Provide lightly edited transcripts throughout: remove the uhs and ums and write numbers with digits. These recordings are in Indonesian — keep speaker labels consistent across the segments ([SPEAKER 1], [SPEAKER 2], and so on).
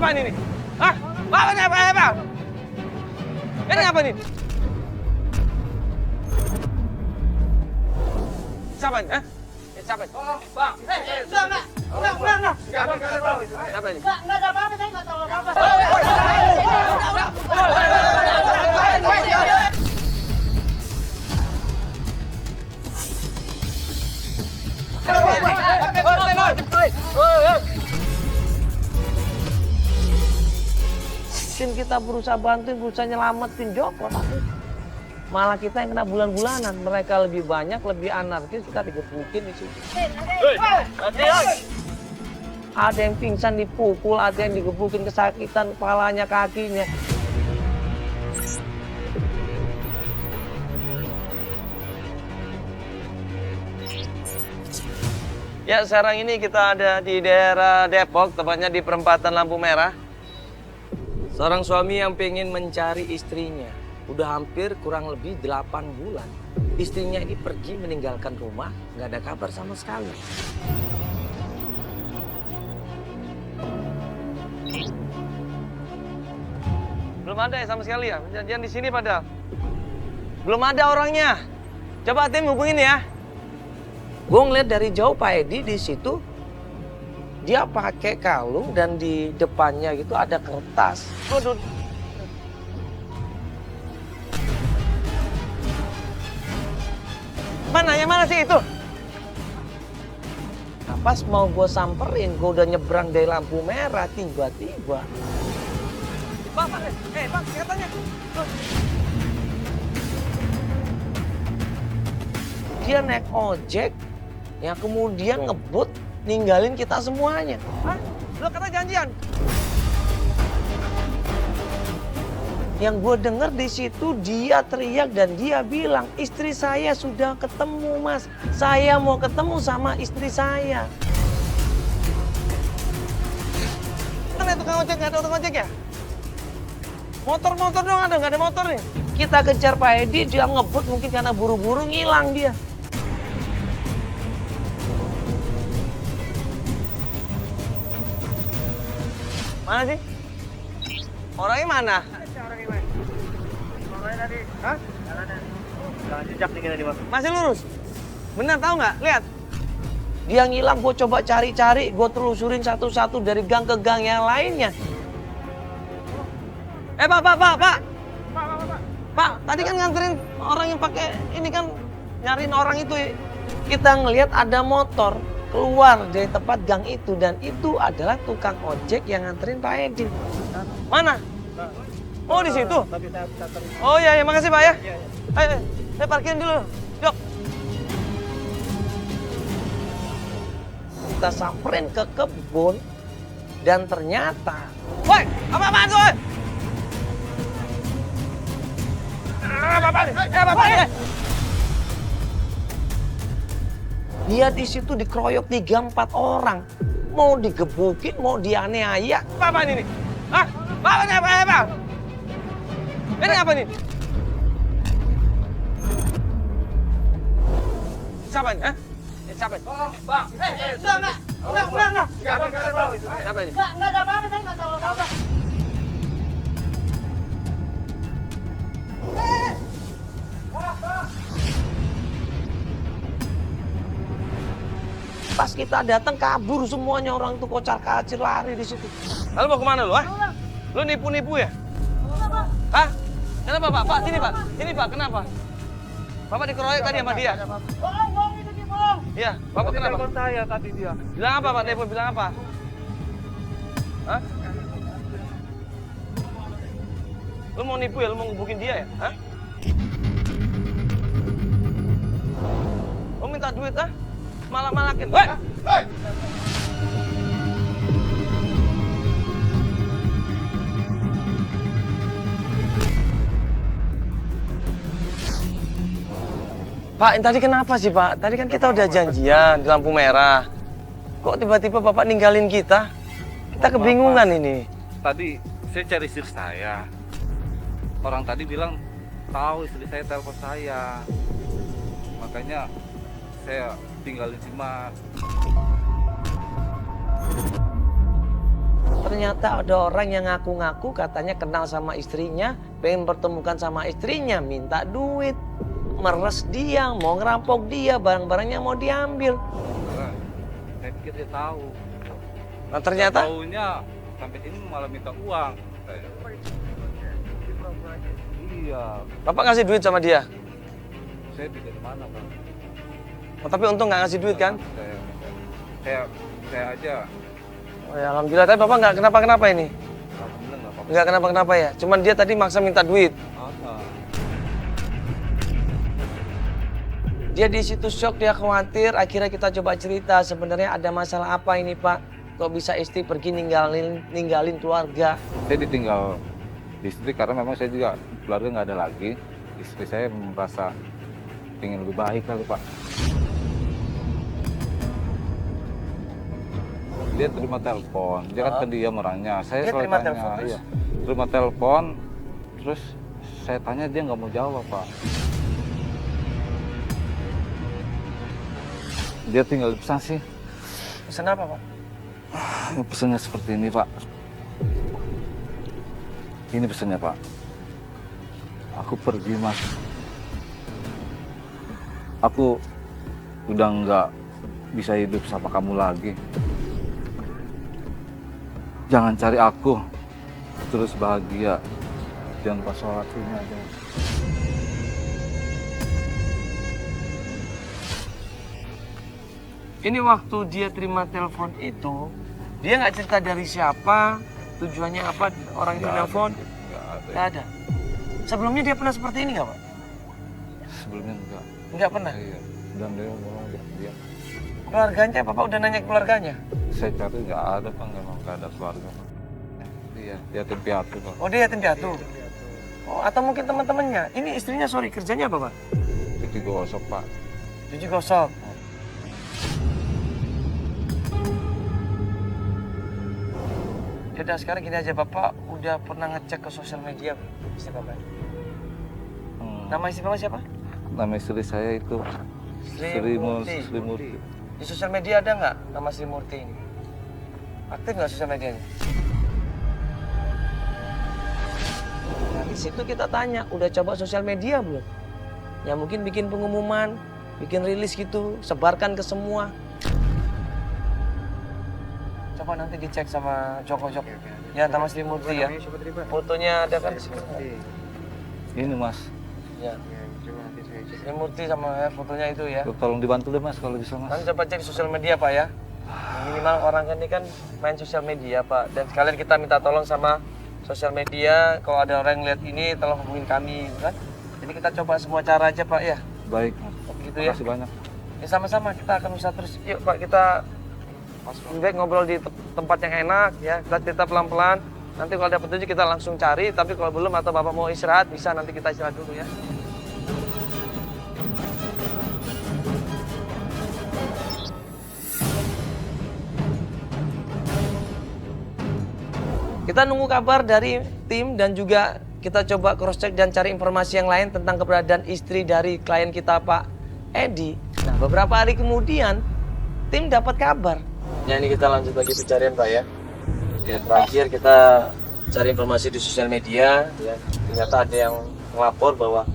[SPEAKER 1] Apa ini? Hah? Apa? Ini apa nih? Siapa ini? Hah? Siapa ini? Bang. Enggak. Siapa ini?
[SPEAKER 2] Enggak ada apa-apa, saya nggak tahu apa-apa.
[SPEAKER 3] Tim kita berusaha bantuin, berusaha nyelamatin Joko, tapi malah kita yang kena bulan-bulanan. Mereka lebih banyak, lebih anarkis, kita digebukin di situ. Ada yang pingsan dipukul, ada yang digebukin kesakitan kepalanya, kakinya.
[SPEAKER 1] Ya, sekarang ini kita ada di daerah Depok, tepatnya di perempatan lampu merah. Seorang suami yang pengen mencari istrinya. Udah hampir kurang lebih 8 bulan. Istrinya ini pergi meninggalkan rumah, nggak ada kabar sama sekali. Belum ada ya sama sekali ya? Jangan di sini padahal. Belum ada orangnya. Coba tim hubungin ya.
[SPEAKER 3] Gue ngeliat dari jauh Pak Edi di situ, dia pakai kalung dan di depannya gitu ada kertas.
[SPEAKER 1] Waduh. Mana? Yang mana sih itu?
[SPEAKER 3] Nah, pas mau gue samperin, gue udah nyebrang dari lampu merah, tiba-tiba
[SPEAKER 1] Bang, bang, katanya.
[SPEAKER 3] dia naik ojek, yang kemudian ngebut, ninggalin kita semuanya.
[SPEAKER 1] Hah? Lo kata janjian?
[SPEAKER 3] Yang gue denger di situ dia teriak dan dia bilang, istri saya sudah ketemu mas, saya mau ketemu sama istri saya.
[SPEAKER 1] Mana tukang ojek? Nggak ada tukang ojek ya? Motor dong ada, nggak ada motor nih.
[SPEAKER 3] Kita kejar Pak Edi, dia ngebut mungkin karena buru-buru ngilang dia.
[SPEAKER 1] Mana sih? Orangnya mana?
[SPEAKER 2] Orangnya tadi,
[SPEAKER 1] Hah?
[SPEAKER 2] jalan jejak nih kita di mas.
[SPEAKER 1] Masih lurus? Bener, tahu nggak? Lihat.
[SPEAKER 3] Dia ngilang, gue coba cari-cari, gue telusurin satu-satu dari gang ke gang yang lainnya.
[SPEAKER 1] Pak. Pak, tadi kan nganterin orang yang pakai ini kan nyariin orang itu.
[SPEAKER 3] Kita ngelihat ada motor keluar dari tempat gang itu dan itu adalah tukang ojek yang nganterin Pak Edi.
[SPEAKER 1] Mana? Oh, di situ.
[SPEAKER 2] Tapi saya terus.
[SPEAKER 1] Oh iya, makasih Pak ya. Ayo, saya parkirin dulu. Yuk.
[SPEAKER 3] Kita samperin ke kebun dan ternyata
[SPEAKER 1] Woi, apa-apaan tuh? Apa-apaan?
[SPEAKER 3] dia di situ dikeroyok 3-4 orang. Mau digebukin, mau dianiaya.
[SPEAKER 1] Apa-apaan ini? Hah? Apa? Ini apa nih? Siapa ini? Hah? Siapa ini?
[SPEAKER 2] Bang, enggak.
[SPEAKER 1] Siapa ini?
[SPEAKER 2] Enggak ada apa-apa, saya nggak tahu apa-apa.
[SPEAKER 3] Pas kita datang kabur semuanya, orang tuh kocar-kacir lari di situ.
[SPEAKER 1] Lalu mau kemana lu, ah? Lu nipu-nipu ya? Hah? Kenapa, Pak? Pak, sini, Pak. Sini, Pak. Kenapa? Bapak dikeroyok tadi sama dia?
[SPEAKER 2] Bohong itu dia, bohong.
[SPEAKER 1] Iya. Bapak kenapa?
[SPEAKER 2] Telepon saya tadi dia.
[SPEAKER 1] Bilang apa, Pak? Telepon bilang apa? Hah? Lu mau nipu ya? Lu mau ngebukin dia ya? Hah? Lu minta duit, ah? Malah-malakin. Woi! Pak, tadi kenapa sih, Pak? Tadi kan kita udah janjian di lampu merah. Kok tiba-tiba Bapak ninggalin kita? Kita kebingungan ini.
[SPEAKER 4] Tadi saya cari istri saya. Orang tadi bilang tahu istri saya telepon saya. Makanya saya tinggalin si Mas.
[SPEAKER 3] Ternyata ada orang yang ngaku-ngaku katanya kenal sama istrinya, pengen pertemukan sama istrinya, minta duit, meres dia, mau ngerampok dia, barang-barangnya mau diambil.
[SPEAKER 4] Nah, saya pikir dia tahu.
[SPEAKER 3] Nah ternyata
[SPEAKER 4] Taunya sampai sini malah minta uang. Iya,
[SPEAKER 1] Bapak ngasih duit sama dia.
[SPEAKER 4] saya tidak di mana, Pak.
[SPEAKER 1] Oh, tapi untung nggak ngasih duit kan?
[SPEAKER 4] Saya aja.
[SPEAKER 1] Oh, ya, alhamdulillah. Tapi Bapak nggak kenapa-kenapa ini?
[SPEAKER 4] Alhamdulillah nggak apa-apa.
[SPEAKER 1] Nggak kenapa-kenapa ya? Cuman dia tadi maksa minta duit.
[SPEAKER 4] Ah,
[SPEAKER 3] dia di situ shock, dia khawatir. Akhirnya kita coba cerita sebenarnya ada masalah apa ini Pak? Kok bisa istri pergi ninggalin keluarga?
[SPEAKER 4] Saya ditinggal istri karena memang saya juga keluarga nggak ada lagi. Istri saya merasa ingin lebih baik kali, Pak. Dia terima telepon, dia kan pendiam orangnya. Saya
[SPEAKER 3] Dia
[SPEAKER 4] selalu
[SPEAKER 3] terima
[SPEAKER 4] tanya,
[SPEAKER 3] telepon, terus?
[SPEAKER 4] iya. Terima telepon, terus saya tanya dia nggak mau jawab, Pak. Dia tinggal pesan sih.
[SPEAKER 3] Pesan apa Pak?
[SPEAKER 4] Pesannya seperti ini, Pak. Ini pesannya, Pak. Aku pergi, Mas. Aku udah nggak bisa hidup sama kamu lagi. Jangan cari aku. Terus bahagia. Jangan pas sholat ini aja.
[SPEAKER 3] Ini waktu dia terima telepon itu, dia nggak cerita dari siapa, tujuannya apa, orang itu telepon,
[SPEAKER 4] Nggak ada.
[SPEAKER 3] nggak ada. Sebelumnya dia pernah seperti ini nggak Pak?
[SPEAKER 4] Sebelumnya enggak.
[SPEAKER 3] Nggak pernah.
[SPEAKER 4] Iya. Dan dia ngomong dia.
[SPEAKER 3] Keluarganya, Bapak udah nanya ke keluarganya?
[SPEAKER 4] Saya cari nggak ada, Pak. Nggak ada keluarga, Pak. Iya, yatim piatu, Pak.
[SPEAKER 3] Oh dia yatim piatu. Oh atau mungkin teman-temannya. Ini istrinya sorry kerjanya apa Pak?
[SPEAKER 4] Cuci gosok, Pak.
[SPEAKER 3] Cuci gosok. Yaudah sekarang gini aja Bapak udah pernah ngecek ke sosial media istri Bapak? Nama istri Bapak siapa?
[SPEAKER 4] Nama istri saya itu Sri Murti.
[SPEAKER 3] Di sosial media ada nggak nama Sri Murti ini? Aktif nggak sosial medianya? Nah, di situ kita tanya, udah coba sosial media belum? Ya mungkin bikin pengumuman, bikin rilis gitu, sebarkan ke semua. Coba nanti dicek sama Joko. Ya, nama Sri Murti ya. Fotonya ada kan di sini.
[SPEAKER 4] Ini, Mas.
[SPEAKER 3] Ya. Sri Murti sama ya, fotonya itu ya.
[SPEAKER 4] Tolong dibantu deh, Mas, kalau bisa, Mas.
[SPEAKER 3] Nanti coba cek di sosial media Pak ya. Minimal orang kan ini kan main sosial media Pak. Dan sekalian kita minta tolong sama sosial media. Kalau ada orang yang lihat ini tolong hubungin kami gitu kan. Jadi kita coba semua cara aja Pak ya.
[SPEAKER 4] Baik, Mas.
[SPEAKER 3] Gitu ya.
[SPEAKER 4] Terima kasih banyak.
[SPEAKER 3] Ya sama-sama kita akan usaha terus. Yuk Pak kita baik ngobrol di tempat yang enak ya. Kita cerita pelan-pelan. Nanti kalau ada petunjuk kita langsung cari. Tapi kalau belum atau Bapak mau istirahat bisa nanti kita istirahat dulu ya. Kita nunggu kabar dari tim dan juga kita coba cross check dan cari informasi yang lain tentang keberadaan istri dari klien kita Pak Edi. Nah beberapa hari kemudian tim dapat kabar. Ya ini kita lanjut lagi pencarian Pak ya. Ya terakhir kita cari informasi di sosial media. Ya ternyata ada yang melapor bahwa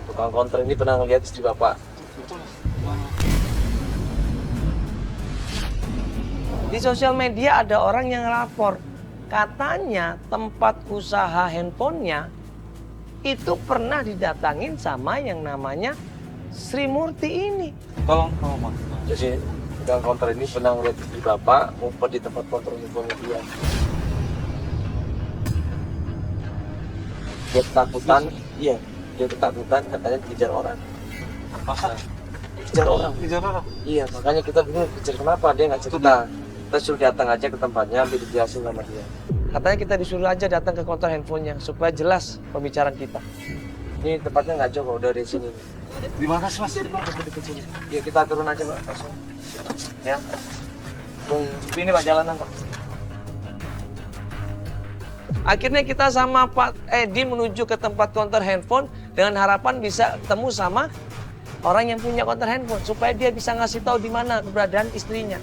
[SPEAKER 3] tukang konter ini pernah melihat istri Bapak. Di sosial media ada orang yang lapor. Katanya tempat usaha handphonenya itu pernah didatangin sama yang namanya Sri Murti ini.
[SPEAKER 4] Tolong, Mas.
[SPEAKER 3] Jadi tukang konter ini pernah melihat istri Bapak ngumpet di tempat konter handphonenya dia. Dia ketakutan, iya. Dia ketakutan katanya dikejar orang.
[SPEAKER 4] Masa?
[SPEAKER 3] Dikejar orang.
[SPEAKER 4] Kejar orang?
[SPEAKER 3] Iya, makanya kita bingung dikejar kenapa, dia nggak cerita. Kita suruh datang aja ke tempatnya, ambil dijelasin sama dia. Katanya kita disuruh aja datang ke konter handphonenya supaya jelas pembicaraan kita. Ini tempatnya nggak jauh kok dari sini.
[SPEAKER 4] Di mana sih, Mas?
[SPEAKER 3] Ya kita turun aja Pak, langsung. Ya. Ini Pak jalanan Pak. Akhirnya kita sama Pak Edi menuju ke tempat konter handphone dengan harapan bisa ketemu sama orang yang punya konter handphone supaya dia bisa ngasih tahu di mana keberadaan istrinya.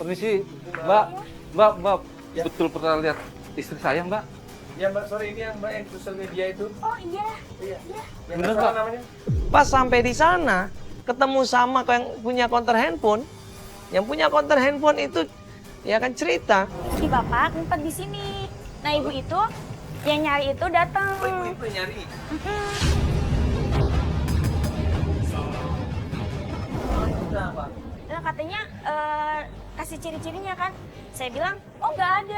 [SPEAKER 4] Permisi, Mbak. Mbak, betul pernah lihat istri saya, Mbak?
[SPEAKER 1] Ya Mbak, sore ini yang Mbak yang sosial media itu.
[SPEAKER 5] Oh iya.
[SPEAKER 4] Bener, Mbak?
[SPEAKER 1] Namanya?
[SPEAKER 3] Pas sampai di sana, ketemu sama yang punya konter handphone. Yang punya konter handphone itu ya kan cerita.
[SPEAKER 5] Istri bapak ngumpet di sini. Nah ibu itu yang nyari itu datang.
[SPEAKER 1] Itu nyari.
[SPEAKER 5] Nah katanya kasih ciri-cirinya kan. Saya bilang, oh nggak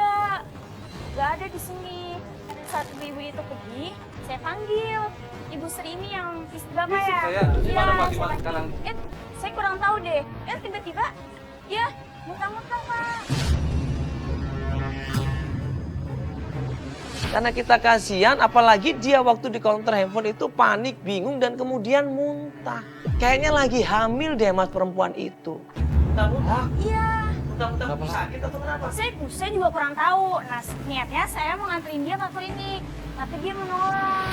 [SPEAKER 5] ada di sini. Saat ibu itu pergi, saya panggil Ibu Sri ini yang istri bapak ya.
[SPEAKER 4] Saya gimana, Pak? Gimana sekarang?
[SPEAKER 5] Saya kurang tahu deh. Tiba-tiba, ya muntah-muntah Pak.
[SPEAKER 3] Karena kita kasihan, apalagi dia waktu di counter handphone itu panik, bingung, dan kemudian muntah. Kayaknya lagi hamil deh mas perempuan itu.
[SPEAKER 5] Iya.
[SPEAKER 1] Muntah-muntah sakit atau kenapa?
[SPEAKER 5] Saya juga kurang tahu. Nah, niatnya saya mau nganterin dia ke klinik, tapi dia menolak.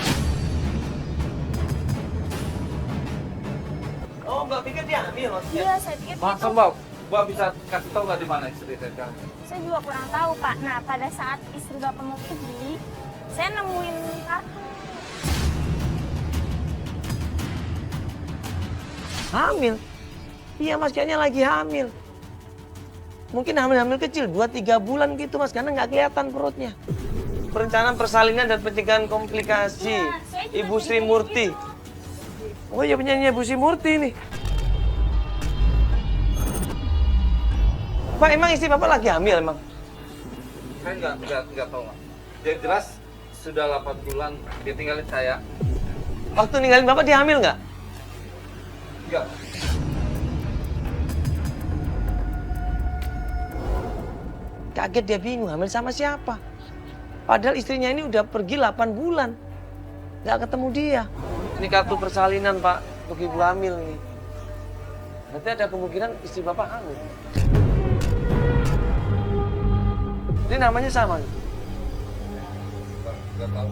[SPEAKER 3] Oh, Mbak pikir dia hamil maksudnya?
[SPEAKER 5] Iya, saya pikir
[SPEAKER 4] Masa,
[SPEAKER 5] gitu.
[SPEAKER 4] Mbak? Mbak bisa kasih tahu nggak di mana istri saya sekarang?
[SPEAKER 5] Saya juga kurang tahu, Pak. Nah, pada saat istri Bapak mau pergi, saya nemuin kartu.
[SPEAKER 3] Hamil? Iya mas, kayaknya lagi hamil. Mungkin hamil-hamil kecil, 2-3 bulan gitu mas, karena nggak kelihatan perutnya. Perencanaan persalinan dan pencegahan komplikasi.
[SPEAKER 5] Iya, saya juga
[SPEAKER 3] Ibu Sri
[SPEAKER 5] kayak
[SPEAKER 3] Murti.
[SPEAKER 5] gitu.
[SPEAKER 3] Oh iya penyanyi Ibu Sri Murti nih. Pak, emang istri Bapak lagi hamil emang?
[SPEAKER 4] Saya nggak tahu, Mbak. Yang jelas sudah 8 bulan dia tinggalin saya.
[SPEAKER 3] Waktu ninggalin Bapak dia hamil nggak?
[SPEAKER 4] Enggak.
[SPEAKER 3] Kaget dia bingung, hamil sama siapa? Padahal istrinya ini udah pergi 8 bulan. Nggak ketemu dia. Ini kartu persalinan Pak, untuk ibu hamil nih. Nanti ada kemungkinan istri Bapak hamil. Ini namanya sama nih.
[SPEAKER 4] Nggak tahu.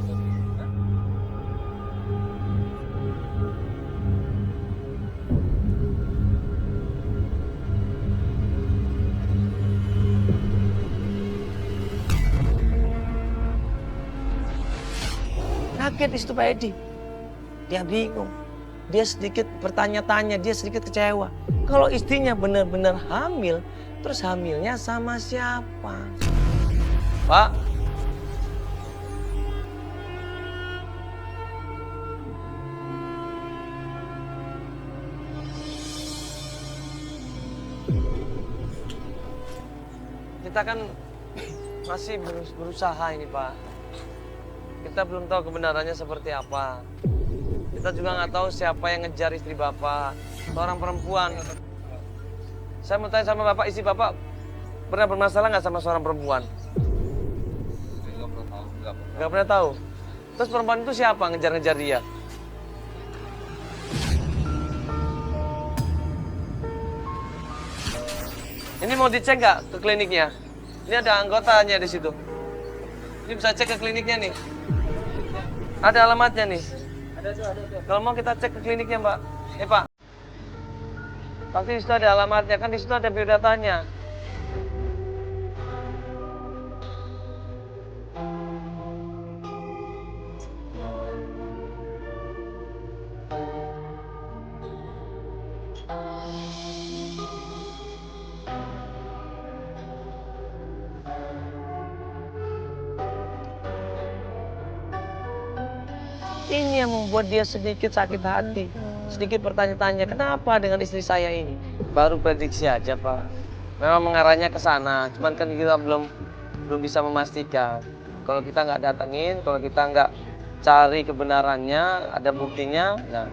[SPEAKER 3] Kaget di situ Pak Edi. Dia bingung. Dia sedikit bertanya-tanya, dia sedikit kecewa. Kalau istrinya benar-benar hamil, terus hamilnya sama siapa? Pak. Kita kan masih berusaha ini Pak. Kita belum tahu kebenarannya seperti apa. Kita juga nggak tahu siapa yang ngejar istri Bapak. Seorang perempuan. Saya mau tanya sama Bapak, istri Bapak pernah bermasalah nggak sama seorang perempuan?
[SPEAKER 4] Nggak pernah tahu.
[SPEAKER 3] Nggak pernah tahu. Terus perempuan itu siapa ngejar-ngejar dia? Ini mau dicek nggak ke kliniknya? Ini ada anggotanya di situ. Ini bisa cek ke kliniknya nih. Ada alamatnya nih. Kalau mau kita cek ke kliniknya, Mbak. Pak. Pasti di situ ada alamatnya, kan di situ ada biodatanya. Ini yang membuat dia sedikit sakit hati, sedikit bertanya-tanya, kenapa dengan istri saya ini? Baru prediksi aja Pak. Memang mengarahnya ke sana, cuman kan kita belum bisa memastikan. Kalau kita nggak datengin, kalau kita nggak cari kebenarannya, ada buktinya, nah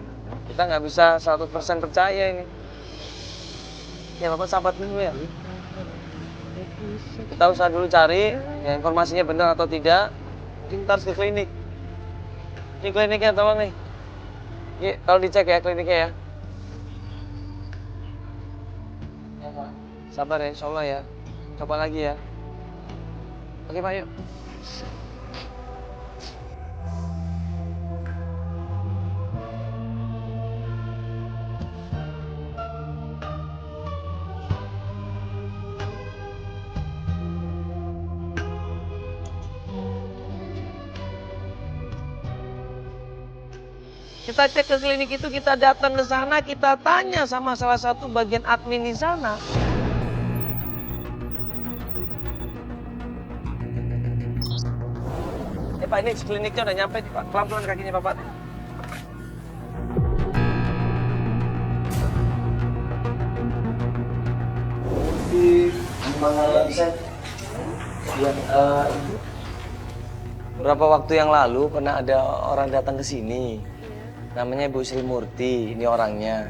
[SPEAKER 3] kita nggak bisa 100% percaya ini. Ya Bapak sabar dulu ya. Kita usah dulu cari ya, informasinya benar atau tidak. Kita harus ke klinik. Ini kliniknya tolong nih. Iya, kalau dicek ya kliniknya ya. Sabar ya, insya Allah ya. Coba lagi ya. Oke Pak, yuk. Kita cek ke klinik itu, kita datang ke sana, kita tanya sama salah satu bagian admin di sana. Pak, ini kliniknya udah nyampe, Pak. Pelan-pelan kakinya, Bapak. Beberapa waktu yang lalu pernah ada orang datang ke sini. Namanya Ibu Sri Murti, ini orangnya.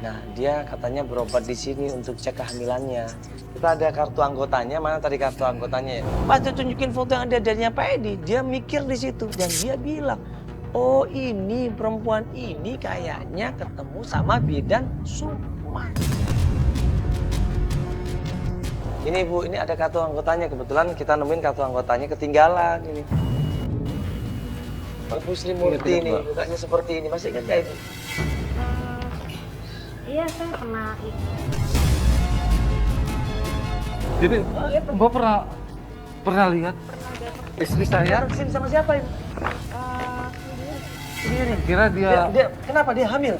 [SPEAKER 3] Nah, dia katanya berobat di sini untuk cek kehamilannya. Kita ada kartu anggotanya, mana tadi kartu anggotanya ya? Pas dia tunjukin foto yang ada darinya Pak Edi, dia mikir di situ dan dia bilang, oh ini perempuan ini kayaknya ketemu sama bidan Sukma. Ini Bu, ini ada kartu anggotanya. Kebetulan kita nemuin kartu anggotanya ketinggalan ini. Ibu Sri Murti ini, mukanya seperti ini. Masih ingat nggak Ibu?
[SPEAKER 5] Iya, saya pernah
[SPEAKER 4] Jadi Mbak pernah lihat istri saya?
[SPEAKER 3] Kesini sama siapa Ibu?
[SPEAKER 4] Kira dia
[SPEAKER 3] Kenapa dia hamil?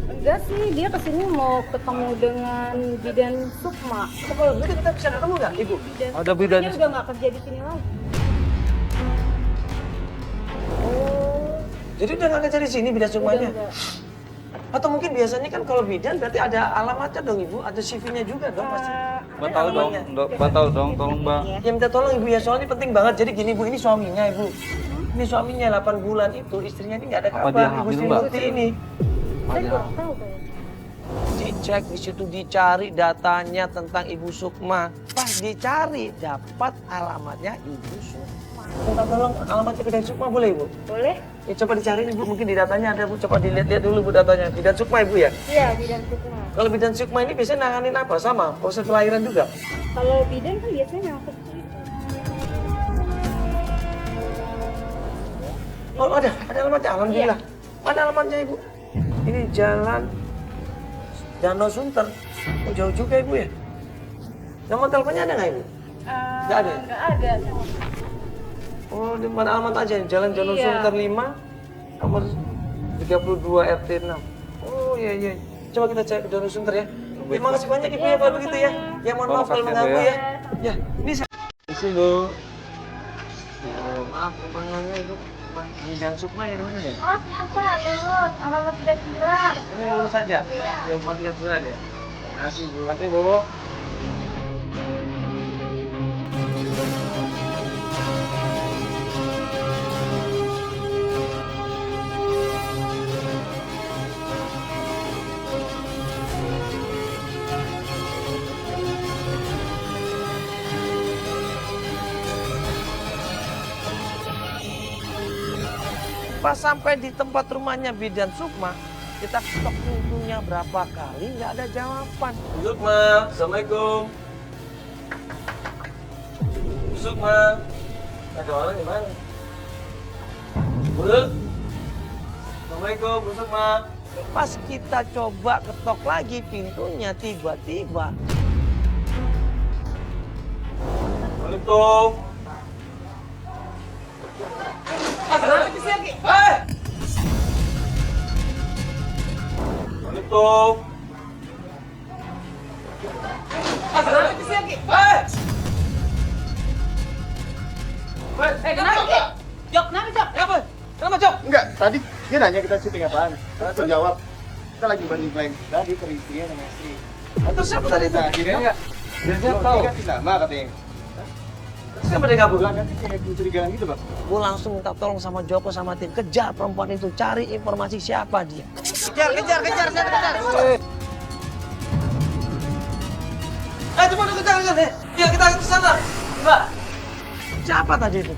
[SPEAKER 6] Enggak sih, dia kesini mau ketemu dengan bidan Sukma.
[SPEAKER 3] Kalau begitu kita bisa ketemu nggak Ibu?
[SPEAKER 4] ada bidan.
[SPEAKER 6] Dia udah nggak kerja di sini lagi.
[SPEAKER 3] Jadi udah nggak kerja di sini bidan Sukmanya?
[SPEAKER 6] Udah.
[SPEAKER 3] Atau mungkin biasanya kan kalau bidan berarti ada alamatnya dong Ibu, ada CV-nya juga dong pasti.
[SPEAKER 4] Mbak tahu dong, Mbak tahu dong, tolong Mbak.
[SPEAKER 3] Ya minta tolong Ibu ya, soalnya penting banget. Jadi gini Bu, ini suaminya Ibu. Ini suaminya 8 bulan itu, istrinya ini nggak ada
[SPEAKER 4] Apa
[SPEAKER 3] kabar.
[SPEAKER 4] dia
[SPEAKER 3] Ibu
[SPEAKER 4] hamil,
[SPEAKER 3] Sri
[SPEAKER 4] Mbak?
[SPEAKER 3] Murti ini.
[SPEAKER 6] Saya kurang tahu kayaknya.
[SPEAKER 3] Dicek di situ, dicari datanya tentang Ibu Sukma. Pas dicari dapat alamatnya Ibu Sukma. Minta tolong alamatnya bidan Sukma boleh Ibu?
[SPEAKER 6] Boleh?
[SPEAKER 3] Ya coba dicari Ibu, mungkin di datanya ada Bu. Coba dilihat-lihat dulu Bu datanya. Bidan Sukma Ibu ya?
[SPEAKER 6] Iya, bidan Sukma.
[SPEAKER 3] Kalau bidan Sukma ini biasanya nanganin apa? Sama proses kelahiran juga?
[SPEAKER 6] Kalau bidan kan biasanya yang kecil.
[SPEAKER 3] Oh ada alamatnya, alhamdulillah. Mana alamatnya Ibu? Ini jalan Danau Sunter. Oh jauh juga Ibu ya? Nomor teleponnya ada nggak Ibu? Nggak ada?
[SPEAKER 6] Nggak ada.
[SPEAKER 3] Oh di mana alamat aja? Jalan Danau
[SPEAKER 6] Iya.
[SPEAKER 3] Sunter 5, nomor 32 RT 6. Oh iya iya. Coba kita cek ke Danau Sunter ya. Terima kasih banyak Ibu ya kalau begitu ya. Ya mohon maaf kalau mengganggu ya. Ya, ini saya. Isi Bu. Maaf, panggilnya Ibu. Bidan Sukma ya namanya ya?
[SPEAKER 5] Oh, apa? Terus, alamat tidak kira.
[SPEAKER 3] Ini lurus saja. Yang mati surat ya. Terima kasih Bu. Terima kasih Bu. Pas sampai di tempat rumahnya bidan Sukma, kita ketok pintunya berapa kali nggak ada jawaban. Sukma, assalamualaikum. Sukma, ada orang di mana? Bu, assalamualaikum, Bu Sukma. Pas kita coba ketok lagi pintunya, tiba-tiba. Assalamualaikum. Assalamualaikum.
[SPEAKER 2] Kenapa? Jok, kenapa Jok?
[SPEAKER 3] Kenapa, Cok?
[SPEAKER 7] Enggak, tadi dia nanya kita syuting apaan. Kita jawab, kita lagi banding klien tadi ke istrinya sama istri.
[SPEAKER 3] Terus siapa tadi itu?
[SPEAKER 7] Nah, akhirnya enggak.
[SPEAKER 4] Dia tahu.
[SPEAKER 7] Kan sama katanya.
[SPEAKER 3] Terus siapa dia kabur?
[SPEAKER 7] Nanti kayak mencurigakan gitu, Bang.
[SPEAKER 3] Gue langsung minta tolong sama Joko sama tim. Kejar perempuan itu, cari informasi siapa dia.
[SPEAKER 2] Kejar, saya kejar.
[SPEAKER 3] Coba kejar. Ya kita ke sana. Mbak, siapa tadi itu?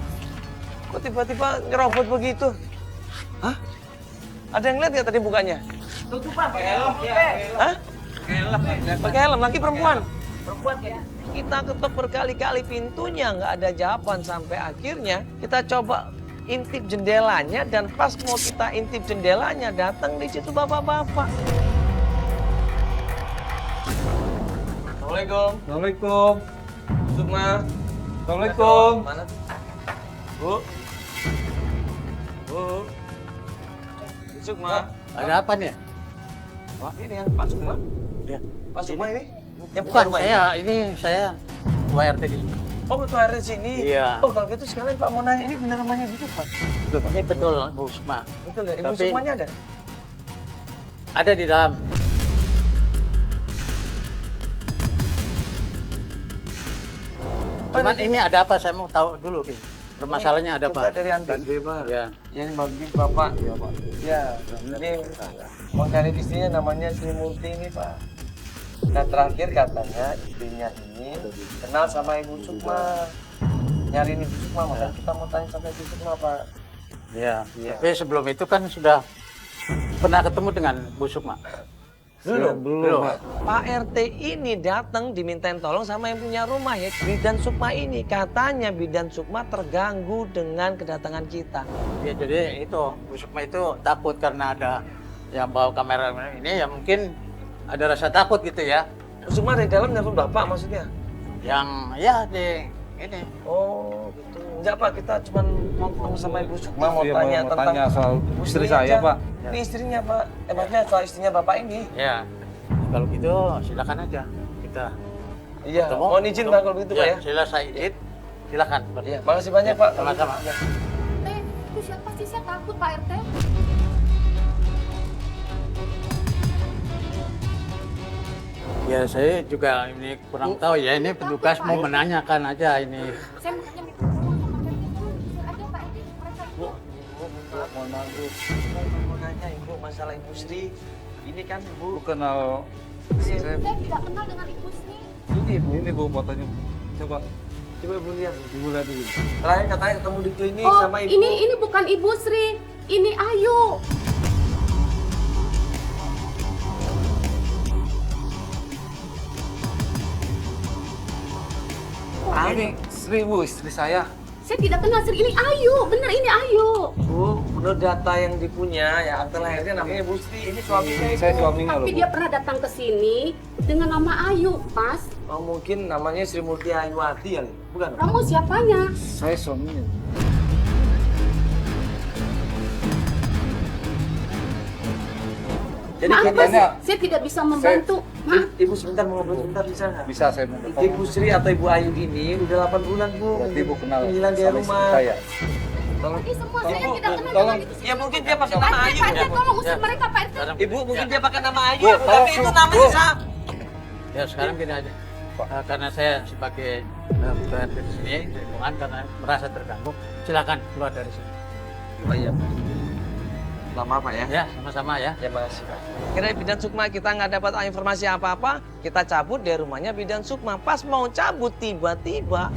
[SPEAKER 3] Kok tiba-tiba ngerobot begitu? Hah? Ada yang lihat nggak tadi mukanya?
[SPEAKER 2] Tutupan, pakai helm.
[SPEAKER 3] Hah?
[SPEAKER 2] Helm.
[SPEAKER 3] Pakai helm, laki perempuan.
[SPEAKER 2] Perempuan kayaknya.
[SPEAKER 3] Kita ketok berkali-kali pintunya, nggak ada jawaban. Sampai akhirnya kita coba intip jendelanya, dan pas mau kita intip jendelanya, datang di situ bapak-bapak. Assalamualaikum.
[SPEAKER 4] Assalamualaikum.
[SPEAKER 3] Sukma.
[SPEAKER 4] Assalamualaikum.
[SPEAKER 3] Mana? Bu. Bu.
[SPEAKER 1] Sukma.
[SPEAKER 8] Ada apa nih?
[SPEAKER 1] Ini yang Pak Sukma.
[SPEAKER 8] Ya.
[SPEAKER 1] Pak Sukma ini? Yang
[SPEAKER 8] Bukan
[SPEAKER 1] rumah ini?
[SPEAKER 8] saya, ini saya ketua RT di sini.
[SPEAKER 1] Oh, betul ada di sini.
[SPEAKER 8] Iya.
[SPEAKER 1] Oh, kalau gitu sekalian Pak mau nanya, ini benar rumahnya gitu, Pak?
[SPEAKER 8] Ini betul, Bu Sukma.
[SPEAKER 1] Betul ya? Ibu
[SPEAKER 8] Tapi-
[SPEAKER 1] Sukmanya ada?
[SPEAKER 8] Ada di dalam. Cuman ini ada apa? Saya mau tahu dulu. Ki. Permasalahannya ada
[SPEAKER 1] Coba
[SPEAKER 8] apa?
[SPEAKER 1] dari Anda.
[SPEAKER 8] Ya.
[SPEAKER 1] Ya, ini bagi Bapak. Iya, Pak. Ya, ini mau cari istrinya namanya Sri Murti ini, Pak. Dan terakhir katanya istrinya ini kenal sama Ibu Sukma. Nyariin Ibu Sukma, makanya kita mau tanya sama Ibu Sukma, Pak.
[SPEAKER 8] Ya.
[SPEAKER 1] Iya.
[SPEAKER 8] Tapi sebelum itu kan sudah pernah ketemu dengan Bu Sukma.
[SPEAKER 1] Belum.
[SPEAKER 3] Pak RT ini datang dimintain tolong sama yang punya rumah ya, Bidan Sukma ini. Katanya Bidan Sukma terganggu dengan kedatangan kita.
[SPEAKER 8] Ya jadi itu Bu Sukma itu takut karena ada yang bawa kamera ini ya mungkin ada rasa takut gitu ya.
[SPEAKER 3] Sukma dari dalam nelfon Bapak maksudnya?
[SPEAKER 8] Yang ya di ini.
[SPEAKER 3] Oh gitu. Enggak Pak, kita cuma mau ketemu sama Ibu Sukma, mau
[SPEAKER 4] Iya,
[SPEAKER 3] tanya
[SPEAKER 4] mau
[SPEAKER 3] tentang
[SPEAKER 4] tanya soal istri
[SPEAKER 3] istrinya
[SPEAKER 4] saya,
[SPEAKER 3] aja.
[SPEAKER 4] Pak.
[SPEAKER 3] Ini istrinya Pak, maksudnya soal istrinya Bapak ini.
[SPEAKER 8] Ya. Kalau gitu silakan aja kita
[SPEAKER 3] Iya,
[SPEAKER 8] ketemu.
[SPEAKER 3] mohon izin Pak kalau gitu Pak ya.
[SPEAKER 8] Silakan saya izin. Silakan.
[SPEAKER 3] Iya, makasih banyak Pak.
[SPEAKER 8] Sama-sama.
[SPEAKER 6] Itu siapa sih? Saya takut Pak RT.
[SPEAKER 8] Ya saya juga ini kurang tahu ya, ini petugas mau menanyakan aja ini.
[SPEAKER 6] Saya mau tanya minta tolong sama RT. Tolong ada Pak RT. Mereka itu.
[SPEAKER 3] Mohon maaf Bu, mau nanya Ibu masalah Ibu Sri. Ini kan Ibu
[SPEAKER 4] kenal istri saya.
[SPEAKER 6] Saya tidak kenal dengan Ibu Sri.
[SPEAKER 4] Ini Bu fotonya. Coba
[SPEAKER 3] coba Ibu lihat.
[SPEAKER 4] Ibu lihat dulu.
[SPEAKER 3] Terakhir katanya ketemu di klinik
[SPEAKER 6] Oh,
[SPEAKER 3] sama Ibu.
[SPEAKER 6] ini bukan Ibu Sri. Ini Ayu.
[SPEAKER 4] Ini Sri Bu, istri saya.
[SPEAKER 6] Saya tidak kenal Sri. Ini Ayu. Bener ini Ayu.
[SPEAKER 3] Bu, menurut data yang dipunya ya akte lahirnya namanya Ibu Sri. Ini suaminya Ibu.
[SPEAKER 4] Saya suaminya loh,
[SPEAKER 6] Tapi
[SPEAKER 4] Bu.
[SPEAKER 6] dia pernah datang ke sini dengan nama Ayu, Pas.
[SPEAKER 3] Oh mungkin namanya Sri Murti Ayuwati ya, bukan?
[SPEAKER 6] Kamu siapanya?
[SPEAKER 4] Saya suaminya.
[SPEAKER 3] Jadi
[SPEAKER 6] Maaf, Pas.
[SPEAKER 4] katanya-
[SPEAKER 6] Saya tidak bisa membantu. Maaf.
[SPEAKER 3] Ibu sebentar mau ngobrol sebentar bisa nggak?
[SPEAKER 4] Bisa saya minta tolong.
[SPEAKER 3] Ibu Sri atau Ibu Ayu ini udah 8 bulan Bu.
[SPEAKER 4] Berarti Ibu kenal
[SPEAKER 3] Panggilan dia
[SPEAKER 4] sama istri
[SPEAKER 3] rumah.
[SPEAKER 4] saya.
[SPEAKER 3] Tolong.
[SPEAKER 6] Ini semua saya
[SPEAKER 3] Bu,
[SPEAKER 6] tidak kenal
[SPEAKER 4] tolong.
[SPEAKER 6] dengan Ibu Sri.
[SPEAKER 3] Ya mungkin dia pakai
[SPEAKER 6] Pak
[SPEAKER 3] nama
[SPEAKER 6] RT,
[SPEAKER 3] Ayu.
[SPEAKER 6] Pak RT, tolong usir mereka, Pak RT.
[SPEAKER 3] Ibu mungkin dia pakai nama Ayu,
[SPEAKER 4] Bu,
[SPEAKER 3] tapi itu namanya Sa.
[SPEAKER 8] Ya sekarang gini aja. Karena saya sebagai ketua RT di sini, lingkungan karena merasa terganggu, silakan keluar dari sini.
[SPEAKER 3] Oh iya. Lama Pak ya?
[SPEAKER 8] Ya, sama-sama ya.
[SPEAKER 3] Ya makasih Pak. Kira Bidan Sukma kita nggak dapat informasi apa-apa, kita cabut dari rumahnya Bidan Sukma. Pas mau cabut tiba-tiba.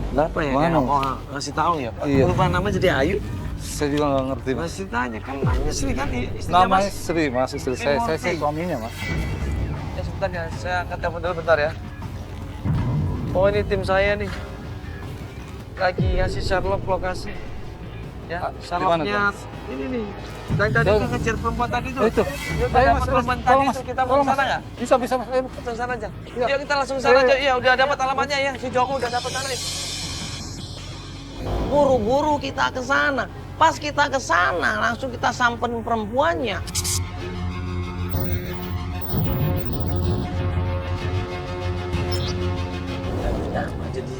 [SPEAKER 3] Kenapa ya?
[SPEAKER 4] Mana?
[SPEAKER 3] Oh, ngasih tahu ya Pak.
[SPEAKER 4] Iya.
[SPEAKER 3] Lupa nama jadi Ayu.
[SPEAKER 4] Saya juga nggak ngerti, Mas.
[SPEAKER 3] Masih tanya kan namanya Sri kan istrinya
[SPEAKER 4] Namanya
[SPEAKER 3] Mas.
[SPEAKER 4] Sri, Mas, istri saya. Saya
[SPEAKER 3] Murti.
[SPEAKER 4] suaminya, Mas.
[SPEAKER 3] Ya sebentar ya, saya angkat telepon dulu bentar ya. Oh ini tim saya nih. Lagi ngasih Sherlock lokasi. Ya,
[SPEAKER 4] Ah, di mana
[SPEAKER 3] Sherlocknya ini nih. Yang tadi
[SPEAKER 4] Jauh.
[SPEAKER 3] tuh ngejar perempuan tadi tuh.
[SPEAKER 4] Itu.
[SPEAKER 3] Kita
[SPEAKER 4] Ayo,
[SPEAKER 3] dapat
[SPEAKER 4] Mas,
[SPEAKER 3] perempuan
[SPEAKER 4] tolong,
[SPEAKER 3] tadi
[SPEAKER 4] Mas.
[SPEAKER 3] tuh, kita mau
[SPEAKER 4] Tolong,
[SPEAKER 3] ke sana
[SPEAKER 4] Mas.
[SPEAKER 3] nggak?
[SPEAKER 4] Bisa, bisa, Mas. Ayo.
[SPEAKER 3] Langsung sana aja.
[SPEAKER 4] Iya.
[SPEAKER 3] Yuk kita langsung sana aja. Iya udah dapat alamatnya ya. Si Joko udah dapat sana nih. Buru-buru kita ke sana. Pas kita ke sana langsung kita samperin perempuannya. Nama jadi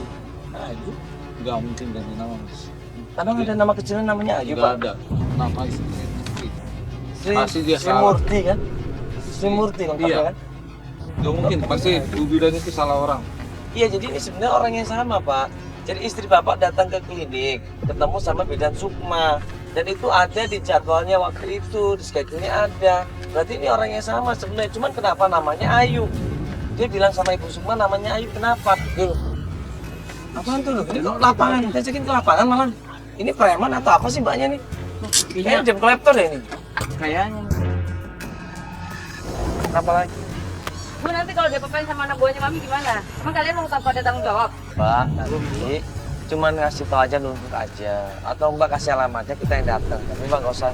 [SPEAKER 3] Ayu.
[SPEAKER 4] Nggak mungkin ganti nama, Mas.
[SPEAKER 3] Kadang ada nama kecilnya namanya Ayu,
[SPEAKER 4] Nggak
[SPEAKER 3] Pak.
[SPEAKER 4] ada. Nama istri. Pasti dia
[SPEAKER 3] Sri
[SPEAKER 4] salah.
[SPEAKER 3] Murti kan? Sri Murti lengkapnya
[SPEAKER 4] Iya.
[SPEAKER 3] kan?
[SPEAKER 4] Nggak mungkin, pasti Bu Bidan itu salah orang.
[SPEAKER 3] Iya, jadi ini sebenarnya orang yang sama, Pak. Jadi istri Bapak datang ke klinik, ketemu sama Bidan Sukma. Dan itu ada di jadwalnya waktu itu, di schedule-nya ada. Berarti ini orang yang sama sebenarnya. Cuman kenapa namanya Ayu? Dia bilang sama Ibu Sukma namanya Ayu, kenapa? Dulu. Apaan tuh? Ini kok lapangan? Ngajakin ke lapangan malah. Ini preman atau apa sih mbaknya nih? Kayaknya jam kolektor deh ini. Kayaknya. Apa lagi?
[SPEAKER 9] Bu, nanti kalau diapa-apain sama anak buahnya Mami gimana? Emang kalian mau tanpa ada tanggung jawab?
[SPEAKER 3] Mbak, nanti cuman ngasih tau aja nunjuk aja. Atau Mbak kasih alamatnya kita yang datang. Tapi Mbak nggak usah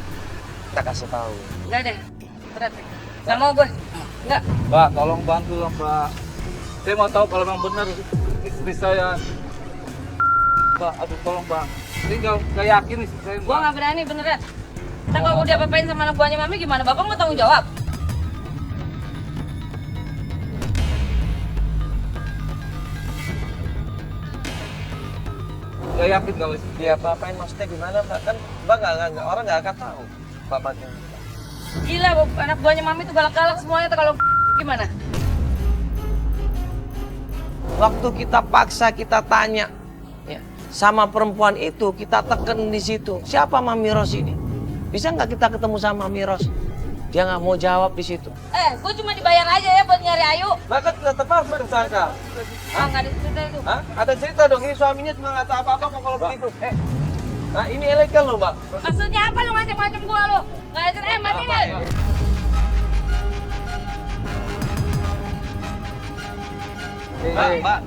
[SPEAKER 3] kita kasih tahu.
[SPEAKER 9] Enggak deh, berat. Nggak mau gue. Enggak.
[SPEAKER 4] Mbak, tolong bantu lah, Mbak. Saya mau tahu kalau memang benar istri saya. Mbak, aduh tolong, Mbak. Ini nggak yakin istri saya.
[SPEAKER 9] Gua nggak berani beneran. Ntar kalau udah apa-apain sama anak buahnya mami gimana? Bapak mau tanggung jawab?
[SPEAKER 4] Nggak yakin kalau istri.
[SPEAKER 3] Dia apa-apain maksudnya gimana Pak? Kan Mbak nggak orang nggak akan tahu bapaknya.
[SPEAKER 9] Gila, anak buahnya mami tuh galak-galak semuanya tuh kalau gimana?
[SPEAKER 3] Waktu kita paksa, kita tanya ya, sama perempuan itu, kita tekan di situ. Siapa Mami Ros ini? Bisa nggak kita ketemu sama Mami Ros? Dia nggak mau jawab di situ.
[SPEAKER 9] Gue cuma dibayar aja ya buat nyari Ayu.
[SPEAKER 3] Maka tetap harus tersangka.
[SPEAKER 9] Ah, nggak ada cerita itu.
[SPEAKER 3] Hah? Ada cerita dong, ini suaminya cuma nggak tahu apa-apa kok kalau begitu. Nah ini ilegal loh Mbak.
[SPEAKER 9] Maksudnya apa lu ngacem-ngacem gua lu? Nggak ada cerita, mati deh.
[SPEAKER 3] Mbak,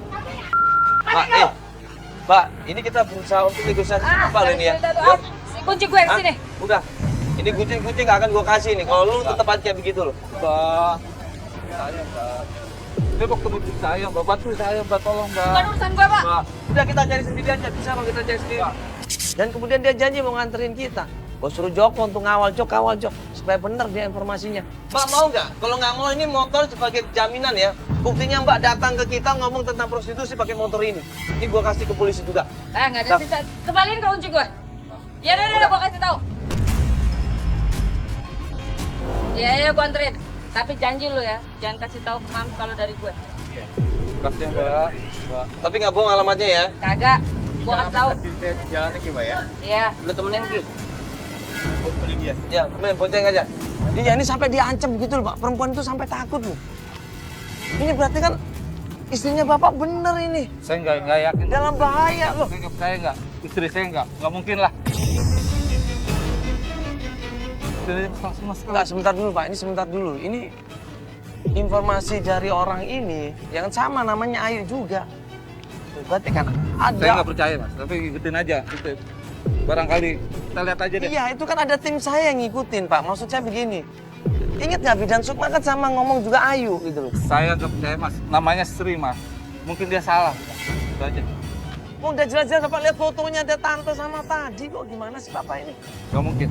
[SPEAKER 3] Mbak, ini kita berusaha untuk negosiasi apa lo ini ya?
[SPEAKER 9] Kunci gue di sini.
[SPEAKER 3] Udah, ini kucing nggak akan gue kasih nih. Kalau lu tetap aja kayak begitu loh.
[SPEAKER 4] Mbak, saya Mbak. Dia mau ketemu istri saya, Mbak. Bantu saya, Mbak. Tolong, Mbak.
[SPEAKER 9] Bukan urusan gue, Pak.
[SPEAKER 4] Mbak.
[SPEAKER 3] Udah kita cari sendiri aja, bisa mau kita cari sendiri. Dan kemudian dia janji mau nganterin kita. Gue suruh Joko untuk ngawal Jok, supaya bener dia informasinya. Mbak mau nggak? Kalau nggak mau ini motor sebagai jaminan ya. Buktinya Mbak datang ke kita ngomong tentang prostitusi pakai motor ini. Ini gue kasih ke polisi juga.
[SPEAKER 9] Nggak ada cerita. Kembaliin ke kunci gue. Ya udah, gue kasih tahu. Ya, gue anterin. Tapi janji lu ya, jangan kasih tahu ke Mami kalau dari gue.
[SPEAKER 4] Kasih ya, Mbak. Mbak.
[SPEAKER 3] Tapi nggak bohong alamatnya ya.
[SPEAKER 9] Kagak. Gue kasih tahu.
[SPEAKER 7] Jalannya gimana ya?
[SPEAKER 9] Iya.
[SPEAKER 3] Lu temenin Ki. Ya, temenin bonceng aja. Iya, ini sampai diancam gitu loh Pak. Perempuan itu sampai takut loh. Ini berarti kan istrinya Bapak bener ini.
[SPEAKER 4] Saya nggak yakin.
[SPEAKER 3] Dalam bahaya loh.
[SPEAKER 4] Saya nggak. Istri saya nggak mungkin lah.
[SPEAKER 3] Enggak, sebentar dulu Pak, ini sebentar dulu. Ini informasi dari orang ini yang sama namanya Ayu juga. Berarti kan ada.
[SPEAKER 4] Saya nggak percaya Mas, tapi ikutin aja. Itu. Barangkali kita lihat aja deh.
[SPEAKER 3] Iya, itu kan ada tim saya yang ngikutin Pak. Maksud saya begini. Ingat nggak Bidan Sukma kan sama ngomong juga Ayu gitu loh.
[SPEAKER 4] Saya nggak percaya Mas, namanya Sri Mas. Mungkin dia salah. Itu aja.
[SPEAKER 3] Oh, udah jelas-jelas Bapak lihat fotonya ada tante sama tadi kok gimana sih Bapak ini?
[SPEAKER 4] Nggak mungkin.